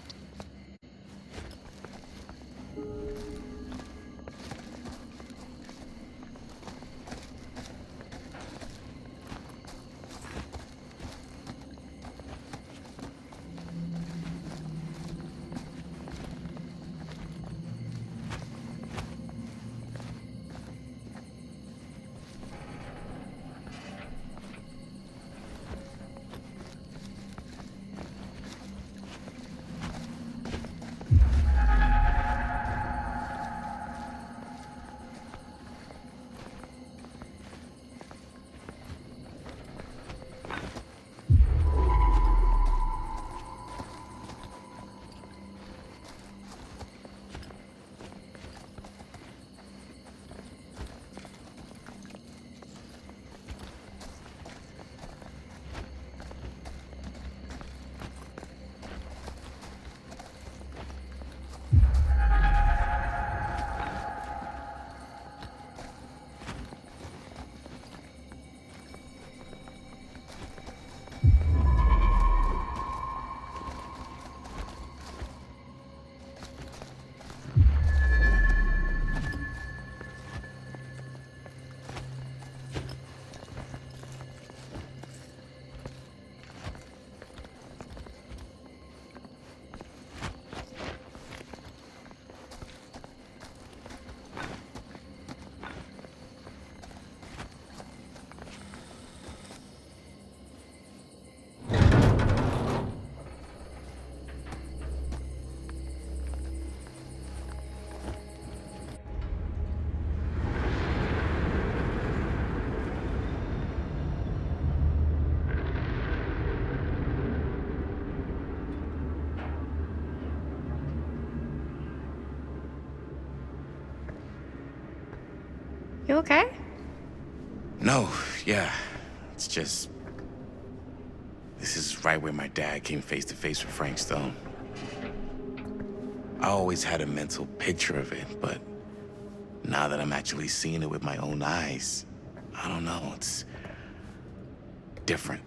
You okay? No, yeah. It's just... this is right where my dad came face to face with Frank Stone. I always had a mental picture of it, but now that I'm actually seeing it with my own eyes, I don't know, it's different.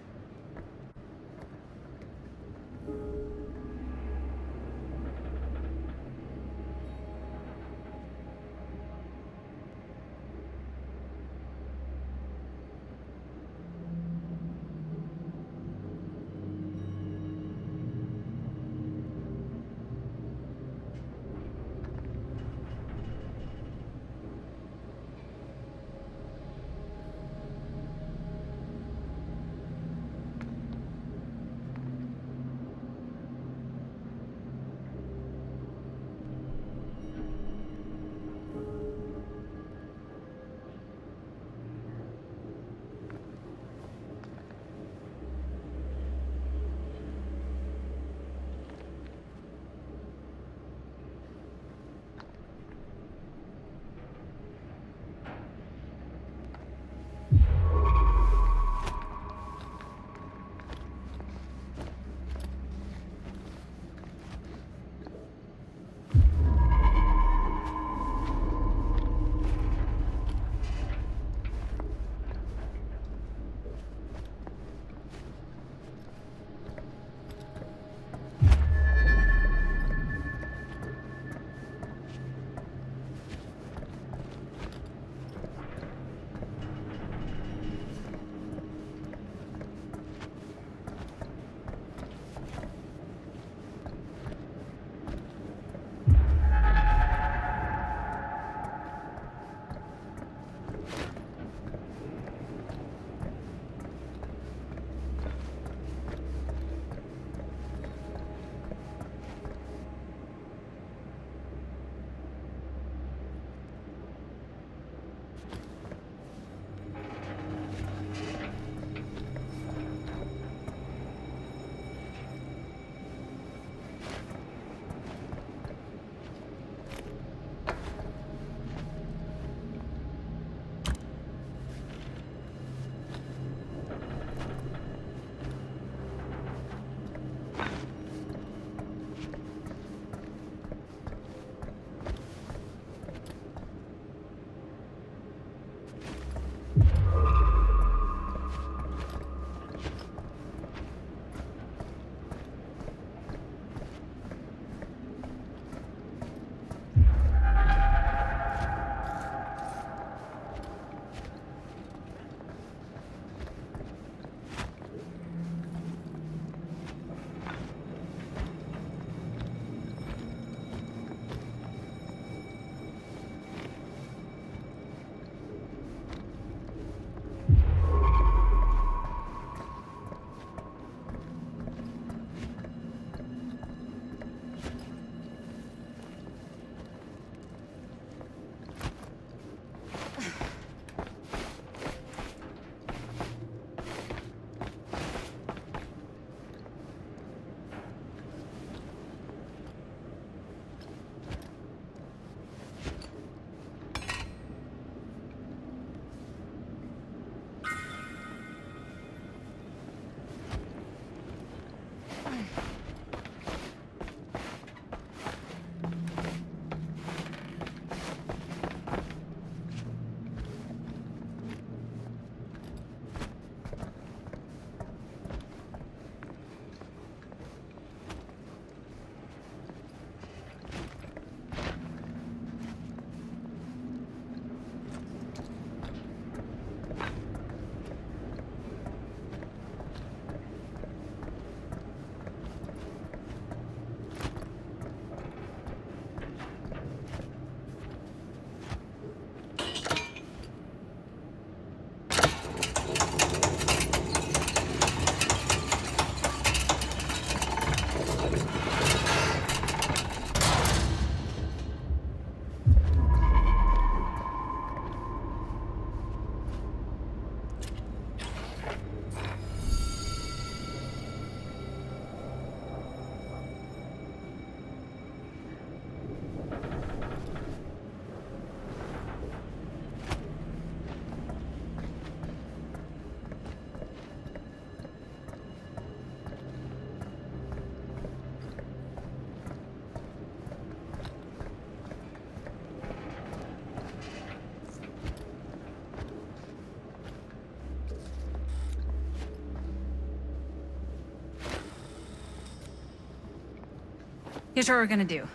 Here's what we're gonna do.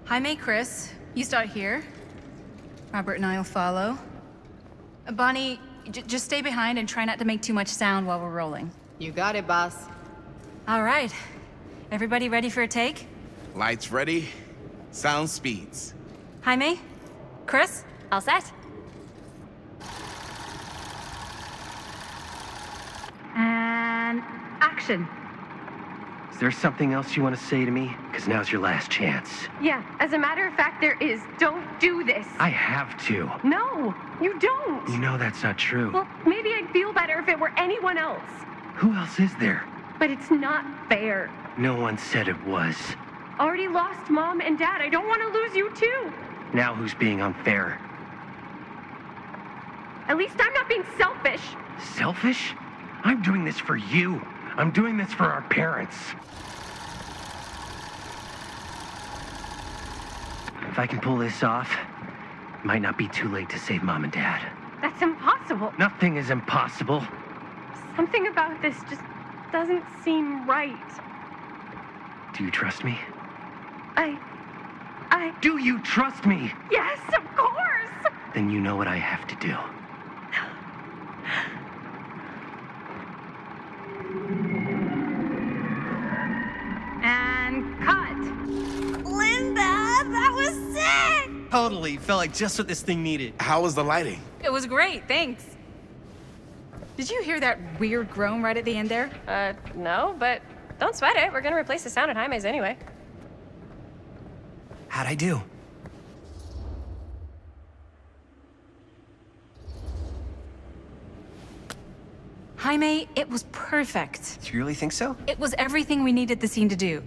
Jaime, Chris, you start here. Robert and I will follow. Bonnie, just stay behind and try not to make too much sound while we're rolling. You got it, boss. All right. Everybody ready for a take? Lights ready, sound speeds. Jaime? Chris? All set? And action. Is there something else you want to say to me? Because now's your last chance. Yeah, as a matter of fact, there is. Don't do this. I have to. No, you don't. You know that's not true. Well, maybe I'd feel better if it were anyone else. Who else is there? But it's not fair. No one said it was. Already lost Mom and Dad. I don't want to lose you too. Now who's being unfair? At least I'm not being selfish. Selfish? I'm doing this for you. I'm doing this for our parents. If I can pull this off, it might not be too late to save Mom and Dad. That's impossible. Nothing is impossible. Something about this just doesn't seem right. Do you trust me? I... Do you trust me? Yes, of course! Then you know what I have to do. And cut. Linda, that was sick! Totally. Felt like just what this thing needed. How was the lighting? It was great, thanks. Did you hear that weird groan right at the end there? No, but don't sweat it. We're gonna replace the sound at Jaime's anyway. How'd I do? Jaime, it was perfect. Do you really think so? It was everything we needed the scene to do.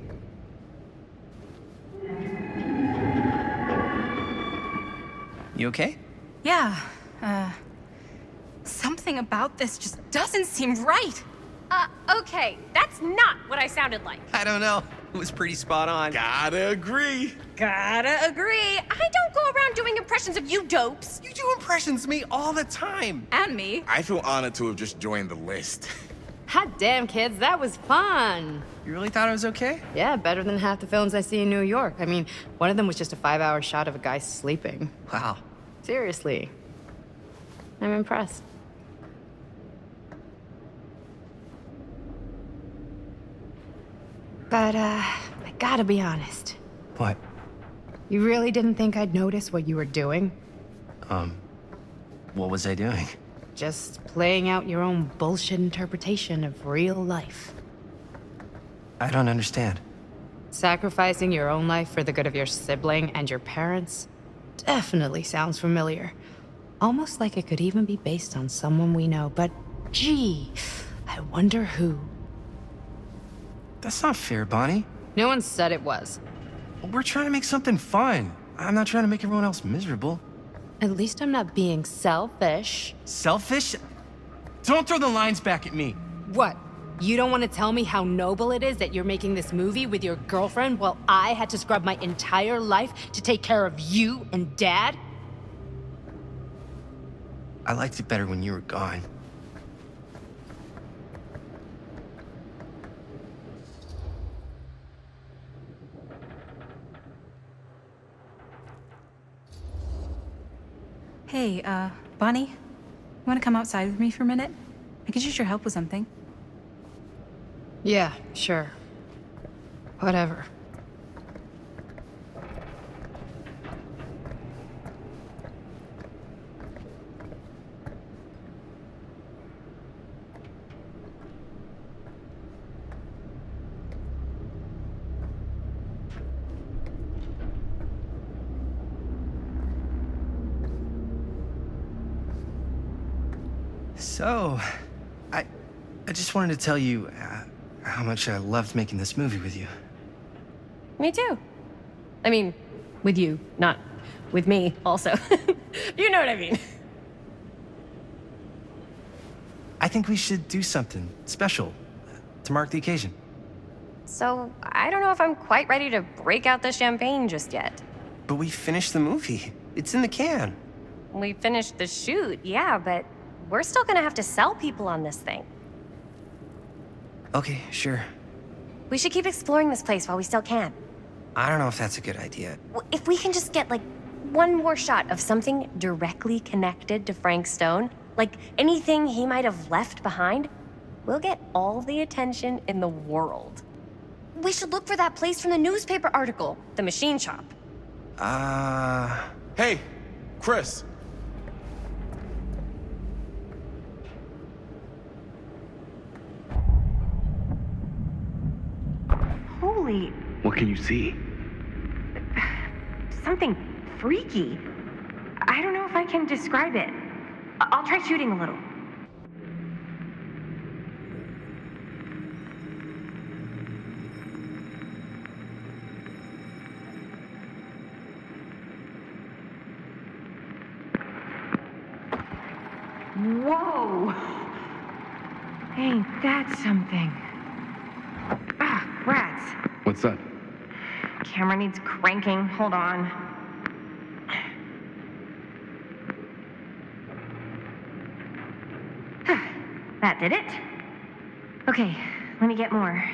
You okay? Yeah, something about this just doesn't seem right. Okay, that's not what I sounded like. I don't know. It was pretty spot on. Gotta agree. Gotta agree. I don't go around doing impressions of you dopes. You do impressions of me all the time. And me. I feel honored to have just joined the list. Hot damn, kids, that was fun. You really thought it was okay? Yeah, better than half the films I see in New York. I mean, one of them was just a 5-hour shot of a guy sleeping. Wow. Seriously. I'm impressed. But, I gotta be honest. What? You really didn't think I'd notice what you were doing? What was I doing? Just playing out your own bullshit interpretation of real life. I don't understand. Sacrificing your own life for the good of your sibling and your parents definitely sounds familiar. Almost like it could even be based on someone we know, but gee, I wonder who. That's not fair, Bonnie. No one said it was. We're trying to make something fun. I'm not trying to make everyone else miserable. At least I'm not being selfish. Selfish? Don't throw the lines back at me. What? You don't want to tell me how noble it is that you're making this movie with your girlfriend while I had to scrub my entire life to take care of you and Dad? I liked it better when you were gone. Hey, Bonnie, you want to come outside with me for a minute? I could use your help with something. Yeah, sure. Whatever. So, I just wanted to tell you how much I loved making this movie with you. Me too. I mean, with you, not with me, also. You know what I mean. I think we should do something special to mark the occasion. So, I don't know if I'm quite ready to break out the champagne just yet. But we finished the movie. It's in the can. We finished the shoot, yeah, but we're still gonna have to sell people on this thing. Okay, sure. We should keep exploring this place while we still can. I don't know if that's a good idea. If we can just get, like, one more shot of something directly connected to Frank Stone, like anything he might have left behind, we'll get all the attention in the world. We should look for that place from the newspaper article, the machine shop. Hey, Chris. Holy, What can you see? something freaky. I don't know if I can describe it. I'll try shooting a little. Whoa! Ain't that something? Ah, rats. What's up? Camera needs cranking. Hold on. That did it. Okay, let me get more.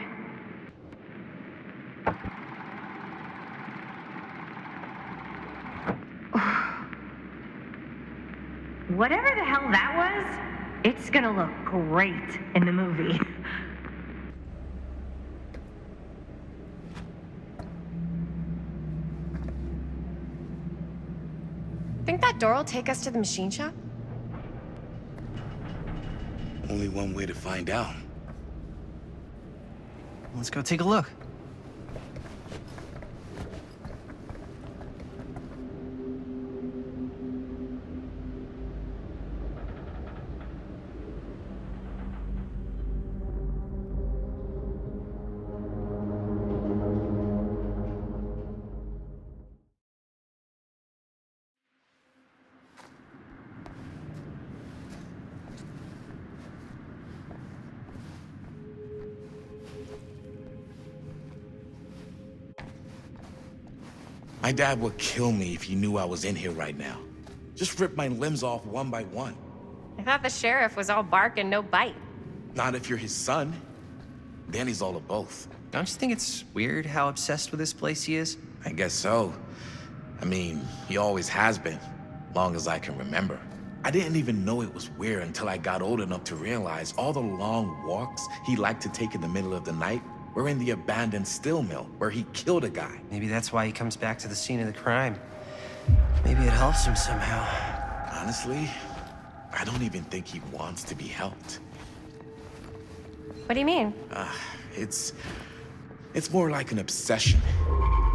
Whatever the hell that was, it's gonna look great in the movie. Think that door will take us to the machine shop? Only one way to find out. Let's go take a look. My dad would kill me if he knew I was in here right now. Just rip my limbs off one by one. I thought the sheriff was all bark and no bite. Not if you're his son. Danny's all of both. Don't you think it's weird how obsessed with this place he is? I guess so. I mean, he always has been, long as I can remember. I didn't even know it was weird until I got old enough to realize all the long walks he liked to take in the middle of the night were in the abandoned steel mill where he killed a guy. Maybe that's why he comes back to the scene of the crime. Maybe it helps him somehow. Honestly, I don't even think he wants to be helped. What do you mean? It's more like an obsession.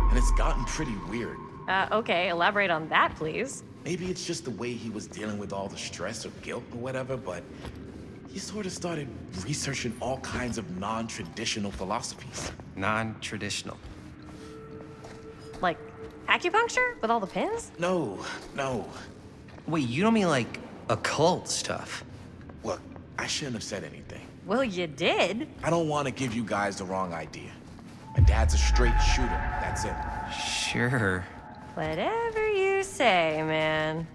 And it's gotten pretty weird. Okay, elaborate on that, please. Maybe it's just the way he was dealing with all the stress or guilt or whatever, but he sort of started researching all kinds of non-traditional philosophies. Non-traditional. Like acupuncture with all the pins? No. Wait, you don't mean like occult stuff? Look, I shouldn't have said anything. Well, you did. I don't want to give you guys the wrong idea. My dad's a straight shooter, that's it. Sure. Whatever you say, man.